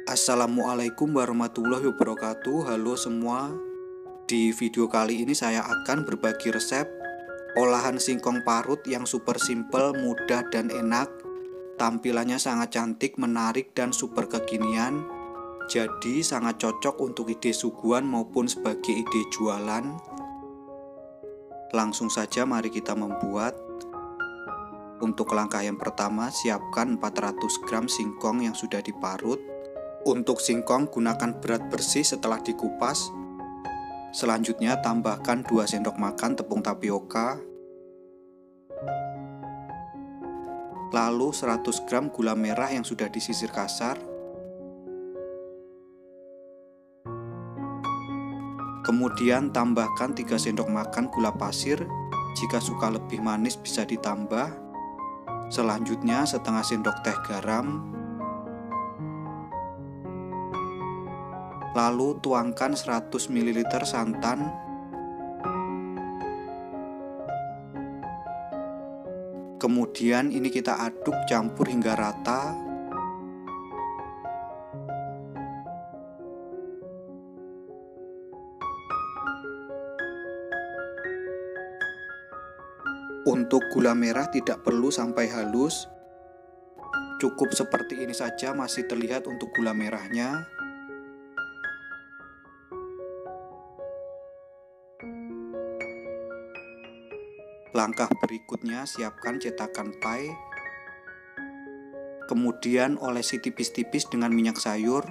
Assalamualaikum warahmatullahi wabarakatuh. Halo semua. Di video kali ini saya akan berbagi resep olahan singkong parut yang super simple, mudah dan enak. Tampilannya sangat cantik, menarik dan super kekinian. Jadi sangat cocok untuk ide suguhan maupun sebagai ide jualan. Langsung saja mari kita membuat. Untuk langkah yang pertama, siapkan 400 gram singkong yang sudah diparut. Untuk singkong gunakan berat bersih setelah dikupas. Selanjutnya tambahkan 2 sendok makan tepung tapioka. Lalu 100 gram gula merah yang sudah disisir kasar. Kemudian tambahkan 3 sendok makan gula pasir. Jika suka lebih manis bisa ditambah. Selanjutnya setengah sendok teh garam. Lalu tuangkan 100 ml santan. Kemudian ini kita aduk campur hingga rata. Untuk gula merah tidak perlu sampai halus. Cukup seperti ini saja masih terlihat untuk gula merahnya. Langkah berikutnya siapkan cetakan pie. Kemudian olesi tipis-tipis dengan minyak sayur.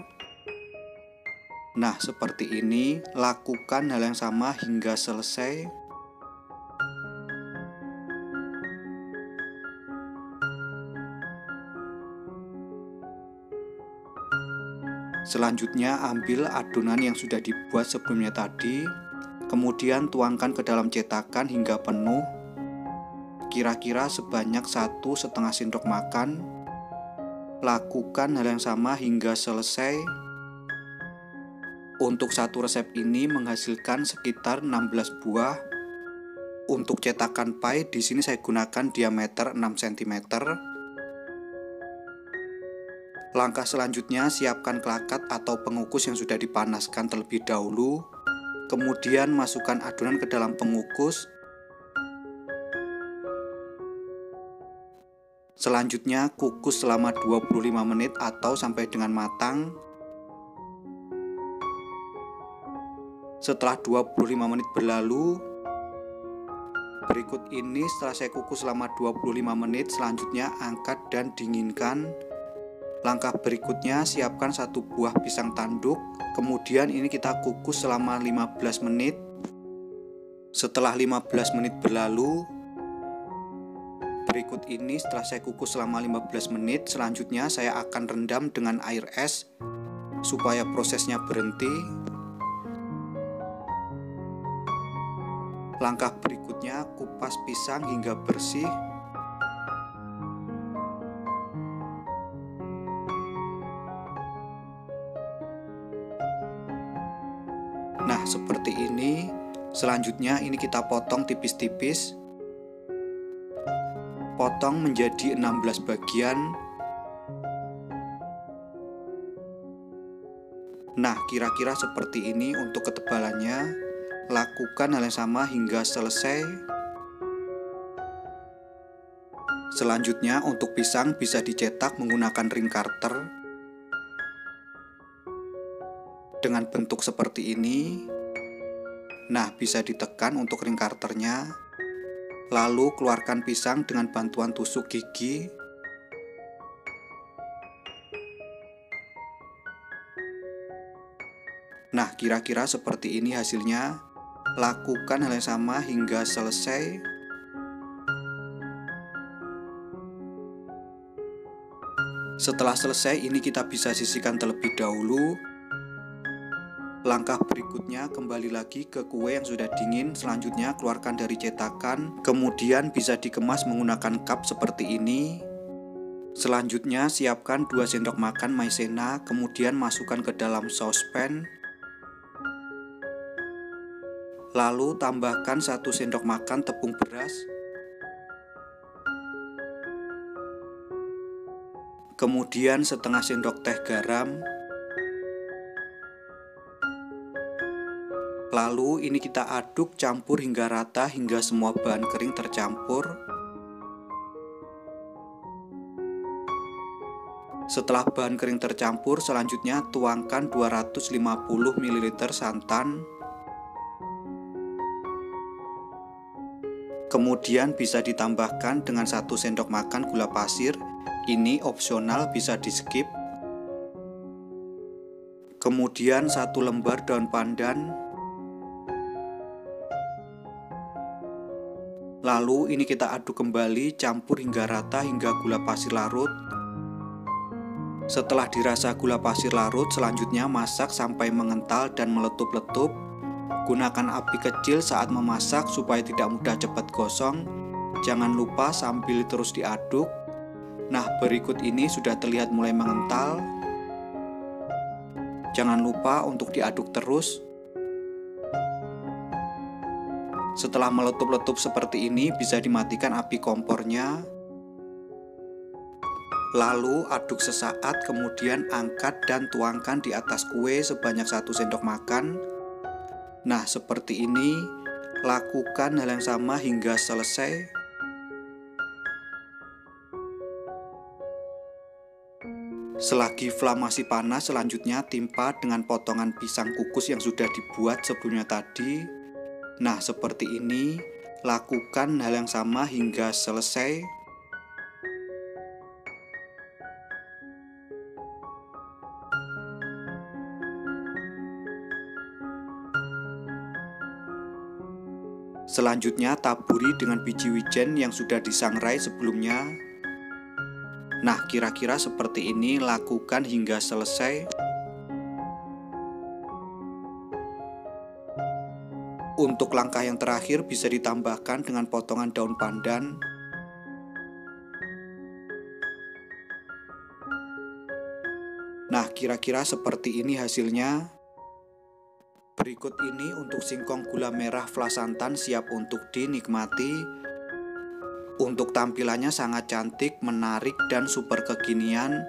Nah, seperti ini. Lakukan hal yang sama hingga selesai. Selanjutnya ambil adonan yang sudah dibuat sebelumnya tadi. Kemudian tuangkan ke dalam cetakan hingga penuh. Kira-kira sebanyak 1,5 sendok makan. Lakukan hal yang sama hingga selesai. Untuk satu resep ini menghasilkan sekitar 16 buah. Untuk cetakan pie di sini saya gunakan diameter 6 cm. Langkah selanjutnya siapkan kelakat atau pengukus yang sudah dipanaskan terlebih dahulu. Kemudian masukkan adonan ke dalam pengukus. Selanjutnya kukus selama 25 menit atau sampai dengan matang. Setelah 25 menit berlalu, berikut ini setelah saya kukus selama 25 menit, selanjutnya angkat dan dinginkan. Langkah berikutnya siapkan 1 buah pisang tanduk. Kemudian ini kita kukus selama 15 menit. Setelah 15 menit berlalu, berikut ini setelah saya kukus selama 15 menit, selanjutnya saya akan rendam dengan air es supaya prosesnya berhenti. Langkah berikutnya kupas pisang hingga bersih. Nah, seperti ini. Selanjutnya ini kita potong tipis-tipis. Potong menjadi 16 bagian. Nah, kira-kira seperti ini untuk ketebalannya. Lakukan hal yang sama hingga selesai. Selanjutnya untuk pisang bisa dicetak menggunakan ring Carter. Dengan bentuk seperti ini. Nah, bisa ditekan untuk ring Carternya. Lalu keluarkan pisang dengan bantuan tusuk gigi. Nah, kira-kira seperti ini hasilnya. Lakukan hal yang sama hingga selesai. Setelah selesai, ini kita bisa sisihkan terlebih dahulu. Langkah berikutnya kembali lagi ke kue yang sudah dingin. Selanjutnya keluarkan dari cetakan. Kemudian bisa dikemas menggunakan cup seperti ini. Selanjutnya siapkan 2 sendok makan maizena. Kemudian masukkan ke dalam saucepan. Lalu tambahkan 1 sendok makan tepung beras. Kemudian setengah sendok teh garam. Lalu ini kita aduk campur hingga rata hingga semua bahan kering tercampur. Setelah bahan kering tercampur, selanjutnya tuangkan 250 ml santan. Kemudian bisa ditambahkan dengan 1 sendok makan gula pasir. Ini opsional, bisa di skip. Kemudian 1 lembar daun pandan. Lalu ini kita aduk kembali, campur hingga rata hingga gula pasir larut. Setelah dirasa gula pasir larut, selanjutnya masak sampai mengental dan meletup-letup. Gunakan api kecil saat memasak supaya tidak mudah cepat gosong. Jangan lupa sambil terus diaduk. Nah, berikut ini sudah terlihat mulai mengental. Jangan lupa untuk diaduk terus. Setelah meletup-letup seperti ini, bisa dimatikan api kompornya. Lalu aduk sesaat, kemudian angkat dan tuangkan di atas kue sebanyak 1 sendok makan. Nah, seperti ini. Lakukan hal yang sama hingga selesai. Selagi flam masih panas, selanjutnya timpa dengan potongan pisang kukus yang sudah dibuat sebelumnya tadi. Nah, seperti ini. Lakukan hal yang sama hingga selesai. Selanjutnya taburi dengan biji wijen yang sudah disangrai sebelumnya. Nah, kira-kira seperti ini, lakukan hingga selesai. Untuk langkah yang terakhir bisa ditambahkan dengan potongan daun pandan. Nah, kira-kira seperti ini hasilnya. Berikut ini untuk singkong gula merah flas santan siap untuk dinikmati. Untuk tampilannya sangat cantik, menarik, dan super kekinian.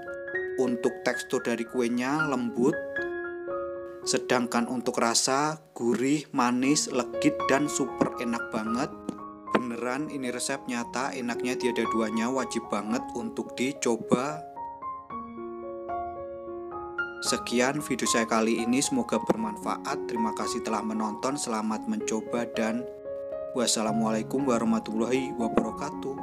Untuk tekstur dari kuenya lembut. Sedangkan untuk rasa gurih, manis, legit, dan super enak banget. Beneran ini resep nyata, enaknya tiada duanya, wajib banget untuk dicoba. Sekian video saya kali ini, semoga bermanfaat. Terima kasih telah menonton, selamat mencoba, dan wassalamualaikum warahmatullahi wabarakatuh.